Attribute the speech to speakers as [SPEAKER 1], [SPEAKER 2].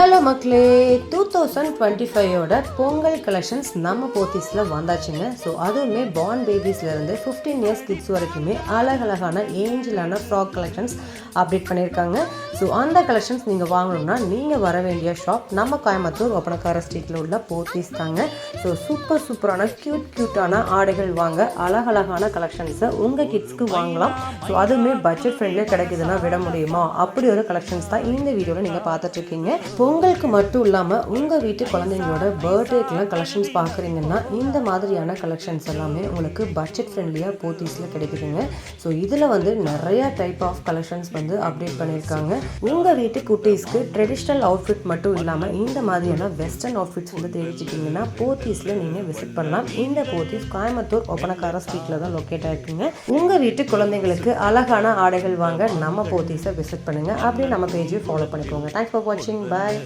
[SPEAKER 1] Hello மக்களே, 2025ஓட Pongal collections நம்ம போத்தீஸில் வந்தாச்சுங்க. ஸோ அதுவுமே பார்ன் பேபிஸ்லேருந்து 15 இயர்ஸ் கிட்ஸ் வரைக்குமே அழகழகான ஏஞ்சலான ஃப்ராக் கலெக்ஷன்ஸ் அப்டேட் பண்ணியிருக்காங்க. ஸோ அந்த கலெக்ஷன்ஸ் நீங்கள் வாங்கணும்னா நீங்கள் வர வேண்டிய ஷாப் நம்ம கோயம்புத்தூர் ஒப்பனக்கார ஸ்ட்ரீட்டில் உள்ள போத்தீஸ் தாங்க. ஸோ சூப்பரான க்யூட்டான ஆடைகள் வாங்க அழகழகான கலெக்ஷன்ஸை உங்கள் கிட்ஸ்க்கு வாங்கலாம். ஸோ அதுவுமே பட்ஜெட் ஃப்ரெண்ட்லியாக கிடைக்குதுன்னா விட முடியுமா? அப்படி ஒரு கலெக்ஷன்ஸ் தான் இந்த வீடியோவில் நீங்கள் பார்த்துட்ருக்கீங்க. பொங்கலுக்கு மட்டும் இல்லாமல் உங்கள் வீட்டு குழந்தைங்களோட பர்த்டேக்கெலாம் கலெக்ஷன்ஸ் பார்க்குறீங்கன்னா இந்த மாதிரியான கலெக்ஷன்ஸ் எல்லாமே உங்களுக்கு பட்ஜெட் ஃப்ரெண்ட்லியாக போத்தீஸில் கிடைக்குதுங்க. ஸோ இதில் நிறையா டைப் ஆஃப் கலெக்ஷன்ஸ் அப்டேட் பண்ணியிருக்காங்க. உங்கள் வீட்டு குட்டீஸ்க்கு ட்ரெடிஷ்னல் அவுட்ஃபிட் மட்டும் இல்லாமல் இந்த மாதிரியான வெஸ்டர்ன் அவுட்ஃபிட்ஸ் தேடிச்சிட்டிங்கன்னா போத்தீஸில் நீங்கள் விசிட் பண்ணலாம். இந்த போத்தீஸ் கோயம்புத்தூர் ஒப்பனக்கார ஸ்ட்ரீட்டில் தான் லொக்கேட் ஆகிருக்குங்க. உங்கள் வீட்டு குழந்தைங்களுக்கு அழகான ஆடைகள் வாங்க நம்ம போத்தீஸை விசிட் பண்ணுங்கள். அப்படியே நம்ம பேஜை ஃபாலோ பண்ணிக்கோங்க. தேங்க்ஸ் ஃபார் வாட்சிங். பாய்.